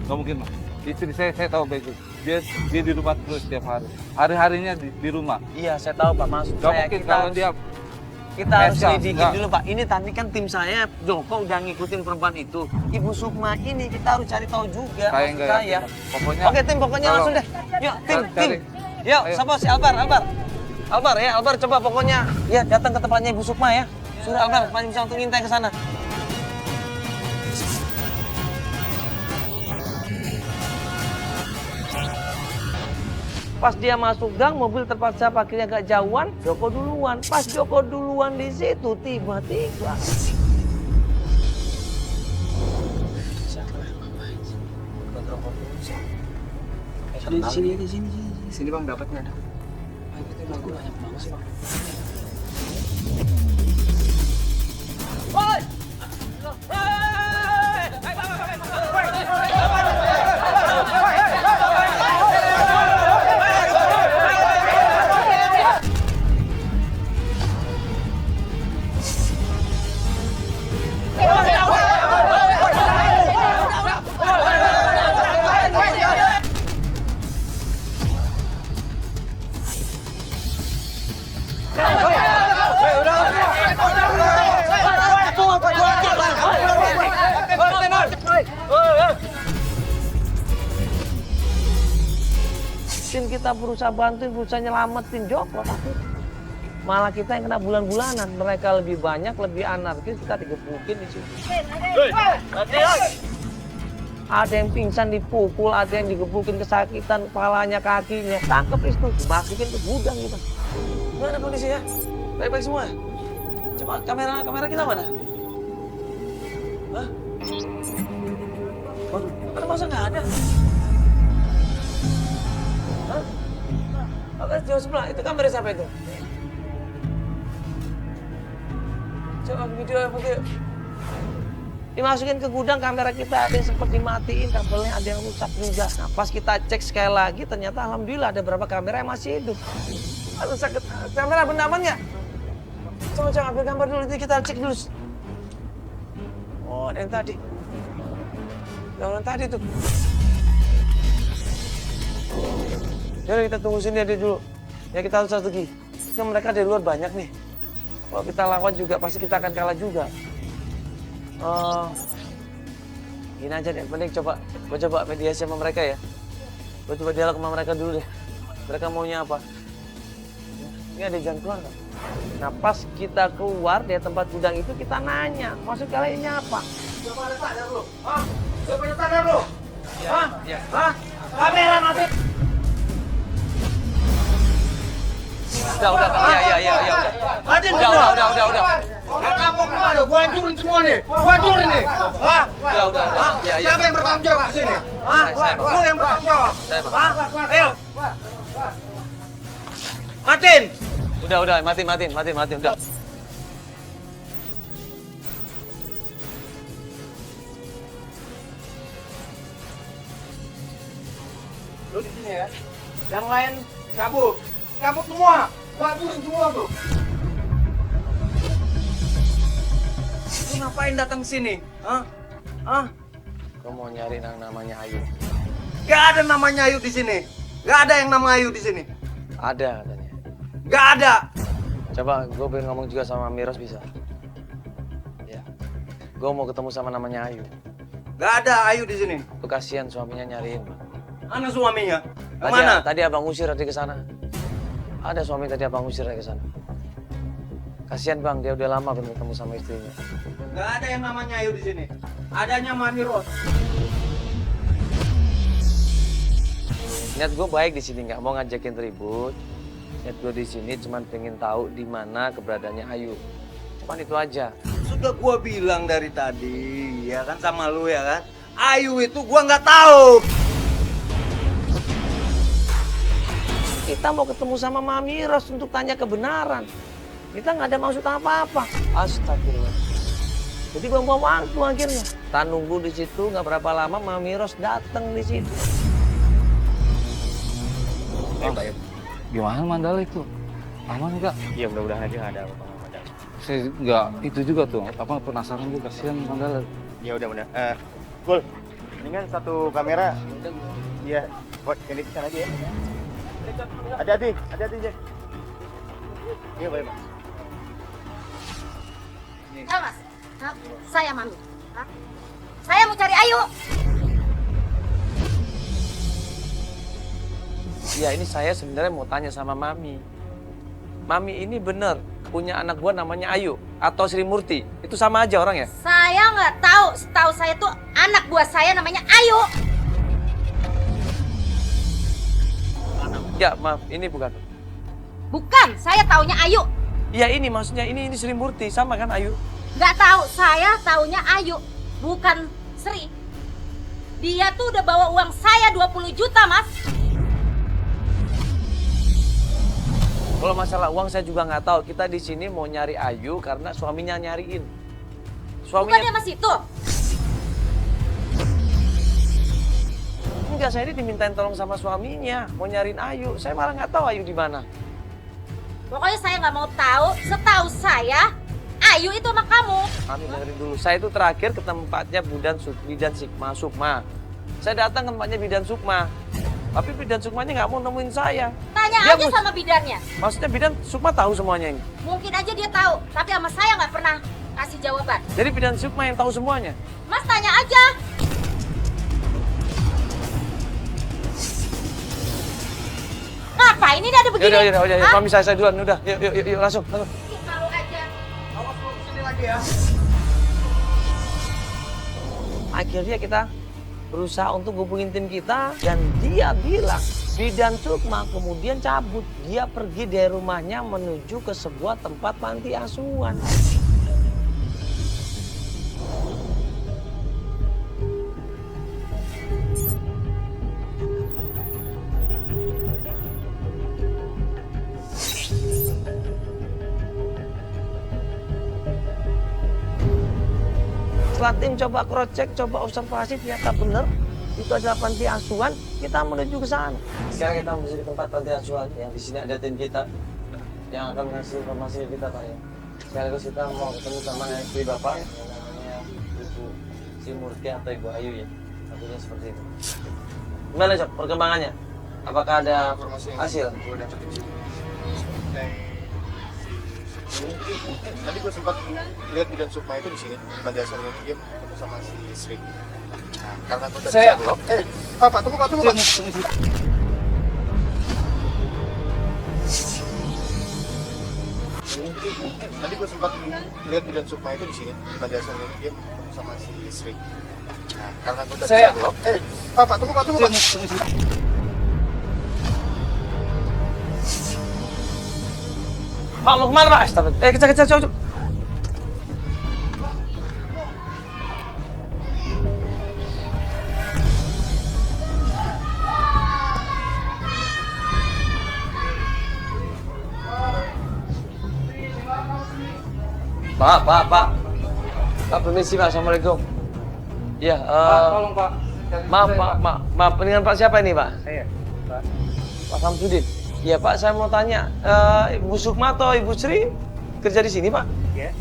[SPEAKER 4] Nggak mungkin Mas. Istri saya tahu baik. Dia di rumah terus setiap hari. Hari-harinya di rumah.
[SPEAKER 3] Iya, saya tahu Pak. Maksud
[SPEAKER 4] Nggak
[SPEAKER 3] saya
[SPEAKER 4] mungkin kalau dia
[SPEAKER 3] kita harus
[SPEAKER 4] Mesya,
[SPEAKER 3] selidiki
[SPEAKER 4] enggak.
[SPEAKER 3] dulu Pak. Ini tadi kan tim saya, Joko udah ngikutin perempuan itu. Ibu Sukma ini kita harus cari tahu juga.
[SPEAKER 4] Saya
[SPEAKER 3] Maksud
[SPEAKER 4] nggak
[SPEAKER 3] saya.
[SPEAKER 4] yakin. Pokoknya.
[SPEAKER 3] Oke tim, pokoknya
[SPEAKER 4] kalau-
[SPEAKER 3] langsung deh. Yuk tim.
[SPEAKER 4] Cari.
[SPEAKER 3] Yuk,
[SPEAKER 4] Ayo.
[SPEAKER 3] siapa si Albar. Albar coba pokoknya ya datang ke tempatnya Ibu Sukma ya. Suruh Albar, paling bisa untuk ngintai ke sana. Pas dia masuk gang, mobil terpaksa parkirnya agak jauhan, Joko duluan. Pas Joko duluan di situ, tiba-tiba. Di sini bang, dapatnya ada. Banyak banget sih bang. Tim kita berusaha bantuin, berusaha nyelamatin Joko, tapi malah kita yang kena bulan-bulanan. Mereka lebih banyak, lebih anarkis, kita digebukin di situ. Ada yang pingsan dipukul, ada yang digebukin kesakitan, kepalanya, kakinya. Tangkep itu, dimasukin ke gudang kita. Gimana kondisinya? Baik-baik semua? Coba kamera kita mana? Hah? Waduh, masa nggak ada? Hah? Oke, jauh sebelah. Itu kamera siapa itu? Coba video yang pakai. Dimasukin ke gudang, kamera kita ada yang sempat dimatiin, kabelnya ada yang rusak juga. Nah, pas kita cek sekali lagi, ternyata alhamdulillah ada beberapa kamera yang masih hidup. Aduh, sakit. Kamera benda aman nggak? Coba ambil gambar dulu, nanti kita cek dulu. Oh, yang tadi. Yang tadi tuh. Yaudah kita tunggu sini aja dulu. Ya kita harus strategi. Kan mereka dari luar banyak nih. Kalau kita lawan juga pasti kita akan kalah juga. Gini aja deh, mending gue coba mediasi sama mereka ya. Gue coba dialog sama mereka dulu deh. Mereka maunya apa? Ini ada jalan keluar nggak? Nah pas kita keluar dari tempat gudang itu kita nanya, maksud kalian ini apa?
[SPEAKER 7] Coba ada sadar lu. Hah? Coba ada sadar lu. Hah?
[SPEAKER 1] Ya.
[SPEAKER 7] Hah? Kamera mati.
[SPEAKER 1] Udah. Ya.
[SPEAKER 7] Mati
[SPEAKER 1] Udah.
[SPEAKER 7] Kamu kemana? Gua hancurin semua nih. Gua hancurin nih. Hah?
[SPEAKER 1] Udah. Ya.
[SPEAKER 7] Siapa yang bertanggung jawab di sini? Hah?
[SPEAKER 1] Saya, Pak.
[SPEAKER 7] Lu yang bertanggung jawab.
[SPEAKER 1] Saya, Pak.
[SPEAKER 7] Hah? Ayo. Matiin.
[SPEAKER 1] Udah, matiin, udah.
[SPEAKER 7] Lu di sini ya. Yang lain cabut. Cabut semua. Gua hancurin semua tuh.
[SPEAKER 3] Lu ngapain datang sini? Hah? Hah?
[SPEAKER 1] Gue mau nyari yang namanya Ayu.
[SPEAKER 7] Gak ada namanya Ayu di sini. Gak ada yang nama Ayu di sini.
[SPEAKER 1] Ada katanya.
[SPEAKER 7] Gak ada.
[SPEAKER 1] Coba gue pengen ngomong juga sama Miros bisa. Ya. Gue mau ketemu sama namanya Ayu.
[SPEAKER 7] Gak ada Ayu di sini.
[SPEAKER 1] Lu kasihan suaminya nyariin.
[SPEAKER 7] Mana suaminya? Yang mana?
[SPEAKER 1] Tadi abang usir tadi ke sana. Ada suami tadi abang usir ke sana. Kasihan bang, dia udah lama belum ketemu sama istrinya.
[SPEAKER 7] Gak ada yang namanya Ayu di sini. Adanya Maniros.
[SPEAKER 1] Niat gue baik di sini, nggak mau ngajakin ribut. Niat gue di sini cuma pengen tahu di mana keberadaannya Ayu. Cuman itu aja.
[SPEAKER 7] Sudah gua bilang dari tadi, ya kan sama lu ya kan. Ayu itu gua nggak tahu.
[SPEAKER 3] Kita mau ketemu sama Mami Ros untuk tanya kebenaran. Kita nggak ada maksud apa-apa. Astagfirullah. Jadi buang-buang waktu akhirnya. Kita nunggu di situ, nggak berapa lama Mami Ros datang di situ.
[SPEAKER 4] Gimana Mandala itu? Aman nggak?
[SPEAKER 1] Iya mudah-mudahan aja nggak ada apa-apa.
[SPEAKER 4] Saya nggak itu juga tuh. Apa penasaran juga kasihan Mandala.
[SPEAKER 7] Ya udah benar. Gul, mendingan satu kamera. Iya, buat ini di sana aja ya. Hati-hati, Jack. Iya, baik, Mas.
[SPEAKER 9] Halo mas, Hah? Saya Mami. Hah? Saya mau cari Ayu.
[SPEAKER 3] Ya ini saya sebenarnya mau tanya sama Mami. Mami ini bener punya anak gua namanya Ayu atau Sri Murti. Itu sama aja orang ya?
[SPEAKER 9] Saya nggak tahu. Setahu saya tuh anak buah saya namanya Ayu.
[SPEAKER 3] Ya maaf, ini bukan.
[SPEAKER 9] Bukan, saya taunya Ayu.
[SPEAKER 3] Ya ini maksudnya ini Sri Murti sama kan Ayu?
[SPEAKER 9] Nggak tahu, saya taunya Ayu, bukan Sri. Dia tuh udah bawa uang saya 20 juta, Mas.
[SPEAKER 3] Kalau masalah uang saya juga nggak tahu. Kita di sini mau nyari Ayu karena suaminya nyariin.
[SPEAKER 9] Bukannya Mas itu?
[SPEAKER 3] Enggak, saya ini dimintain tolong sama suaminya mau nyariin Ayu. Saya malah nggak tahu Ayu di mana.
[SPEAKER 9] Pokoknya saya nggak mau tahu. Setahu saya, Ayu itu sama kamu.
[SPEAKER 3] Kami dengerin dulu. Saya itu terakhir ke tempatnya Bidan Sukma. Saya datang ke tempatnya Bidan Sukma. Tapi Bidan Sukmanya nggak mau nemuin saya.
[SPEAKER 9] Tanya
[SPEAKER 3] Dia
[SPEAKER 9] aja sama bidannya.
[SPEAKER 3] Maksudnya Bidan Sukma tahu semuanya ini.
[SPEAKER 9] Mungkin aja dia tahu, tapi sama saya nggak pernah kasih jawaban.
[SPEAKER 3] Jadi Bidan Sukma yang tahu semuanya.
[SPEAKER 9] Mas tanya aja. Ngapain ini ada begini?
[SPEAKER 3] Yaudah,
[SPEAKER 9] Hah?
[SPEAKER 3] kami saya duluan. Udah, yuk, langsung.
[SPEAKER 9] Ih, malu aja.
[SPEAKER 7] Awas lu kesini lagi ya.
[SPEAKER 3] Akhirnya kita berusaha untuk hubungin tim kita dan dia bilang Bidan Sukma kemudian cabut. Dia pergi dari rumahnya menuju ke sebuah tempat panti asuhan. Setelah tim coba cross check, coba observasi, ternyata benar itu adalah panti asuhan. Kita menuju ke sana. Sekarang kita menuju ke tempat panti asuhan. Yang di sini ada tim kita yang akan mengasih informasi ke kita, Pak ya. Sekaligus kita mau ketemu sama istri Bapak yang namanya Ibu si Murti atau Ibu Ayu ya. Tentunya seperti itu. Gimana Cok perkembangannya? Apakah ada hasil?
[SPEAKER 7] Tadi gue sempat lihat bidan Sukma itu di sini, bukan dasar dia ketemu sama si Sri. Nah, karena gue tadi belum. Pak, tunggu Pak. Tadi gue sempat lihat bidan Sukma itu di sini, bukan dasar dia ketemu sama si Sri. Nah, karena gue tadi belum. Pak, tunggu Pak.
[SPEAKER 3] Pak mau kemana Pak? Kejar Cok. Pak. Pak permisi Pak, Assalamualaikum. Iya,
[SPEAKER 4] Tolong Pak.
[SPEAKER 3] maaf, dengan Pak siapa ini Pak?
[SPEAKER 4] Saya, Pak.
[SPEAKER 3] Pak Samsudin. Iya Pak, saya mau tanya, Ibu Sukma atau Ibu Sri kerja di sini Pak?
[SPEAKER 4] Ya.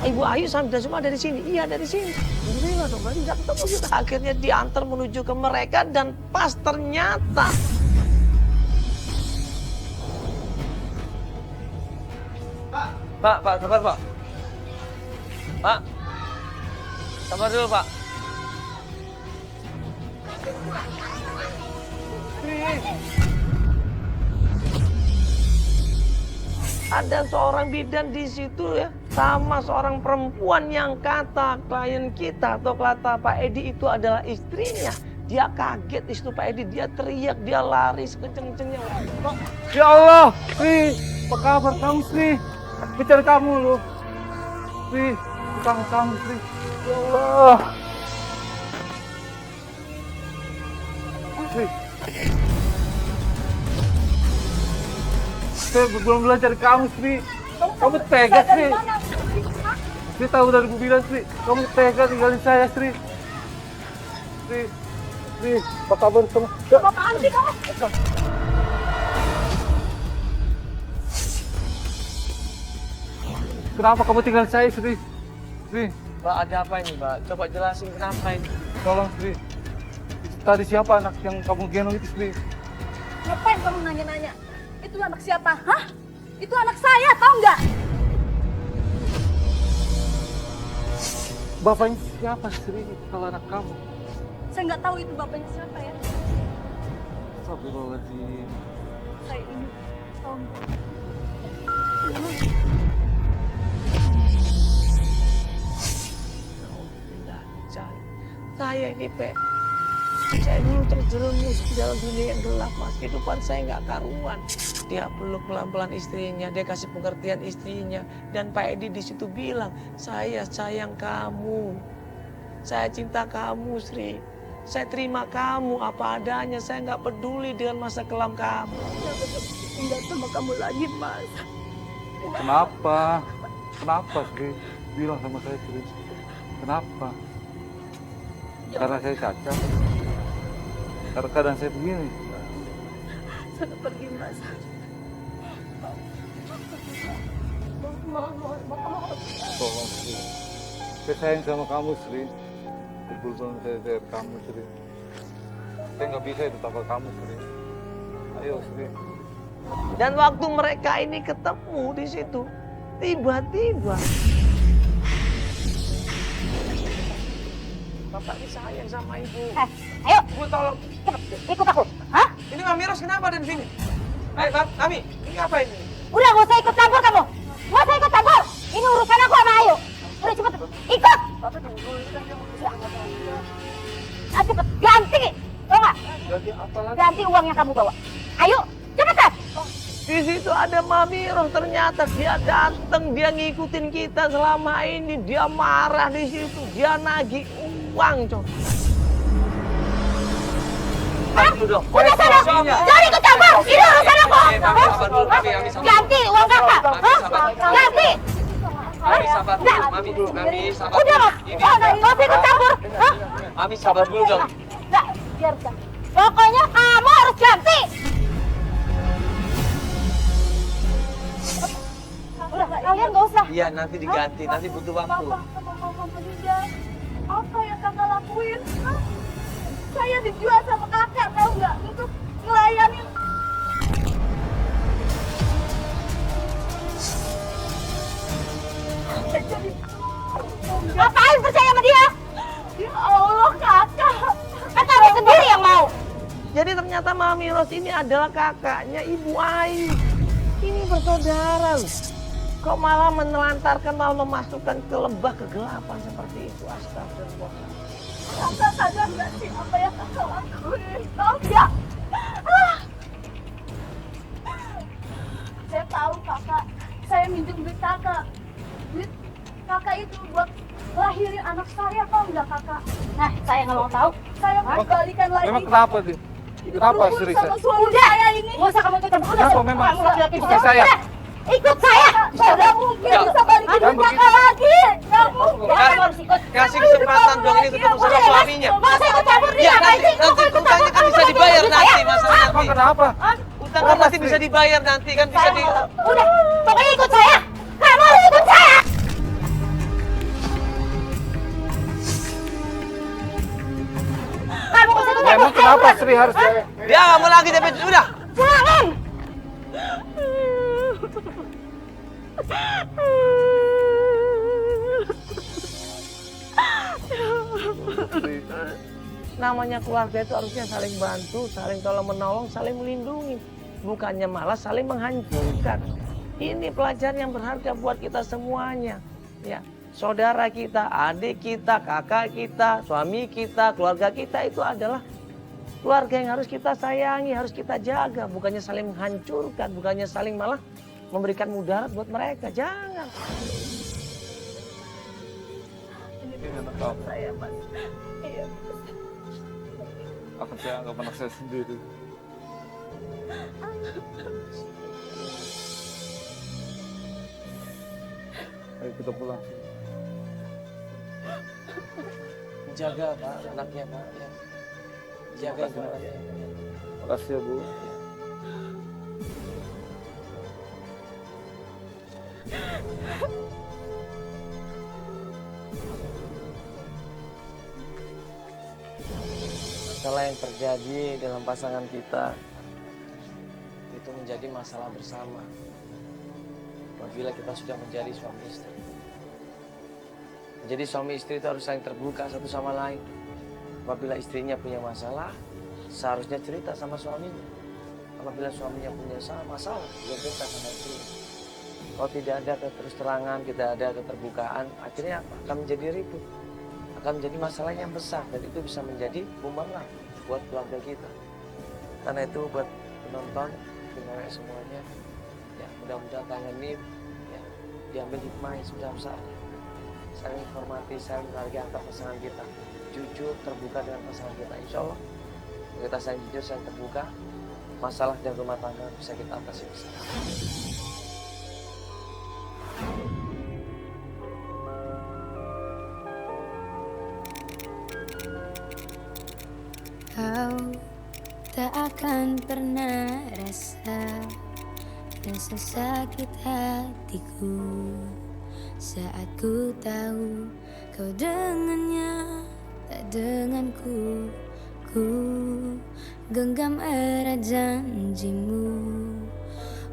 [SPEAKER 3] Ibu Ayu dan Sukma dari sini? Iya dari sini. Alhamdulillah dong, berarti bisa ketemu kita. Akhirnya diantar menuju ke mereka dan pas ternyata Pak, sabar Pak. Pak, sabar dulu Pak. Ada seorang bidan di situ ya, sama seorang perempuan yang kata klien kita atau kata Pak Edi itu adalah istrinya. Dia kaget di situ Pak Edi, dia teriak, dia lari sekenceng-kencengnya.
[SPEAKER 4] Ya Allah, Sri, apa kabar kamu Sri? Bicara kamu loh. Sri, bukan kamu Sri. Ya Allah. Sri. Saya belum belajar kamu Sri. Kamu tega Sri. Sri tahu dari Bu Bidan Sri. Kamu tega tinggalin saya Sri. Sri, apa kabar kamu?
[SPEAKER 6] Apaan sih kamu?
[SPEAKER 4] Kenapa kamu tinggal saya, Sri? Sri,
[SPEAKER 3] Pak, ada apa ini Pak? Coba jelasin kenapa ini.
[SPEAKER 4] tolong Sri. Tadi siapa anak yang kamu gendong itu, Sri?
[SPEAKER 6] Ngapain kamu nanya-nanya? Itu anak siapa? Hah? Itu anak saya, tahu nggak?
[SPEAKER 4] Bapaknya siapa, Sri? Kalau anak kamu?
[SPEAKER 6] Saya nggak tahu itu bapaknya siapa ya.
[SPEAKER 4] Astagfirullahaladzim.
[SPEAKER 6] Saya ini om.
[SPEAKER 3] Saya ini saya dulu terjerumus di dalam dunia yang gelap Mas. Kehidupan saya nggak karuan. Dia peluk pelan-pelan istrinya, dia kasih pengertian istrinya. Dan Pak Edi di situ bilang, saya sayang kamu. Saya cinta kamu Sri. Saya terima kamu apa adanya. Saya nggak peduli dengan masa kelam kamu.
[SPEAKER 6] Tinggal sama kamu lagi, Mas.
[SPEAKER 4] Kenapa? Kenapa, Sri? Bilang sama saya, Sri. Kenapa? Karena saya cacat. Karena keadaan saya begini.
[SPEAKER 6] Sana pergi, Mas.
[SPEAKER 4] Tolong, Sri. Saya sayang sama kamu, Sri. Betul-betul saya sayang kamu, Sri. Saya nggak bisa itu tanpa kamu, Sri. Ayo, Sri.
[SPEAKER 3] Dan waktu mereka ini ketemu di situ, tiba-tiba Bapak ini sayang sama Ibu.
[SPEAKER 9] Ayo,
[SPEAKER 3] Bu tolong.
[SPEAKER 9] ikut aku. Hah?
[SPEAKER 3] Ini Mami Ros kenapa ada di sini? Ayo, Mami, ini apa ini?
[SPEAKER 9] Udah gak usah ikut campur kamu. Gak usah ikut campur. Ini urusan aku sama Ayu. Udah cepet, ikut. Ah, cepet, ganti. Tau gak? Ganti uang yang kamu bawa. Ayo, cepetan.
[SPEAKER 3] Di situ ada Mami Ros, ternyata dia datang, dia ngikutin kita selama ini, dia marah di situ, dia nagih uang, Cok.
[SPEAKER 9] Hah? Udah sana, jangan ikut campur. Ini urusan aku. Ganti uang kakak. Hah? Ganti.
[SPEAKER 3] Mami sabar dulu, Mami sabar.
[SPEAKER 9] Udah gak usah ikut campur. Hah?
[SPEAKER 3] Mami sabar dulu dong.
[SPEAKER 9] Nggak, biarkan. Pokoknya kamu harus ganti.
[SPEAKER 6] kalian nggak usah.
[SPEAKER 3] Iya, nanti diganti, nanti butuh waktu.
[SPEAKER 6] Mama Dinda, apa yang kakak lakuin? Hah? Saya dijual sama kakak, tahu nggak? Untuk ngelayanin. Jadi, ngapain percaya sama dia? Ya Allah, kakak.
[SPEAKER 9] Kakak sendiri yang mau.
[SPEAKER 3] Jadi ternyata Mami Ros ini adalah kakaknya Ibu Ai. Ini bersaudara loh. Kok malah menelantarkan, malah memasukkan ke lembah kegelapan seperti itu. Astagfirullah.
[SPEAKER 6] Kakak sadar nggak sih apa yang kakak lakuin? Tahu nggak? Ah. Saya tahu kakak. Saya minjem duit kakak. Duit kakak itu buat lahirin anak saya, tahu nggak kakak?
[SPEAKER 9] Nah, saya nggak mau tahu.
[SPEAKER 6] Saya mau balikan lagi.
[SPEAKER 4] Memang kenapa sih? Kenapa
[SPEAKER 6] Berhubung
[SPEAKER 4] Sri?
[SPEAKER 6] sama suami saya ini.
[SPEAKER 9] Nggak usah kamu ikut campur.
[SPEAKER 4] Kenapa memang?
[SPEAKER 9] Kamu laki-laki
[SPEAKER 4] Istri saya.
[SPEAKER 9] Ikut saya.
[SPEAKER 6] Saya nggak mungkin bisa balikin
[SPEAKER 4] Jangan
[SPEAKER 6] duit kakak lagi. Nggak mungkin.
[SPEAKER 9] Kamu harus ikut.
[SPEAKER 3] Kasih kesempatan dong ini ketemu sama suaminya.
[SPEAKER 9] Mau saya ikut campur dia
[SPEAKER 3] Iya,
[SPEAKER 9] ngapain
[SPEAKER 3] nanti,
[SPEAKER 9] sih?
[SPEAKER 3] nanti utangnya kan bisa dibayar nanti, masalah
[SPEAKER 4] Emang
[SPEAKER 3] nanti.
[SPEAKER 4] kenapa?
[SPEAKER 3] Utang kan nanti bisa dibayar nanti, kan bisa di...
[SPEAKER 9] Udah, pokoknya ikut saya. Kamu harus ikut saya. Kamu harus ikut
[SPEAKER 4] Emang kenapa Sri harus saya?
[SPEAKER 3] Dia nggak mau lagi tapi udah.
[SPEAKER 9] Jangan.
[SPEAKER 3] Namanya keluarga itu harusnya saling bantu, saling tolong menolong, saling melindungi. Bukannya malah saling menghancurkan. Ini pelajaran yang berharga buat kita semuanya. Ya, saudara kita, adik kita, kakak kita, suami kita, keluarga kita itu adalah keluarga yang harus kita sayangi, harus kita jaga. Bukannya saling menghancurkan, bukannya saling malah memberikan mudarat buat mereka. Jangan.
[SPEAKER 4] Ini anak kamu.
[SPEAKER 6] Saya, Mas. Iya.
[SPEAKER 4] Akan saya anggap anak saya sendiri. Ayo kita pulang.
[SPEAKER 3] Jaga Pak, anaknya Pak. Ya. Jaga anaknya.
[SPEAKER 4] Makasih ya Bu.
[SPEAKER 3] Masalah yang terjadi dalam pasangan kita itu menjadi masalah bersama. Apabila kita sudah menjadi suami istri. Jadi suami istri itu harus saling terbuka satu sama lain. Apabila istrinya punya masalah, seharusnya cerita sama suaminya. Apabila suaminya punya masalah, dia cerita sama istrinya. Kalau tidak ada terus terangan, tidak ada keterbukaan, akhirnya apa? Akan menjadi ribut. Akan menjadi masalah yang besar dan itu bisa menjadi bumerang buat keluarga kita. Karena itu buat penonton, penonton semuanya, ya mudah-mudahan tangan ini ya, diambil hikmah sebesar-besarnya. Saling hormati, saling menghargai antar pasangan kita. Jujur, terbuka dengan pasangan kita. Insya Allah, kalau kita saling jujur, saling terbuka, masalah dan rumah tangga bisa kita atasi bersama.
[SPEAKER 10] Kau tak akan pernah rasa sakit hatiku saat ku tahu kau dengannya tak denganku. Ku genggam erat janjimu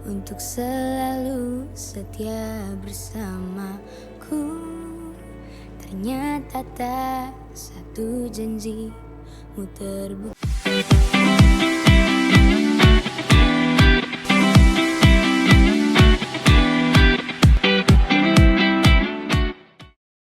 [SPEAKER 10] untuk selalu setia bersamaku. Ternyata tak satu janjimu terbukti.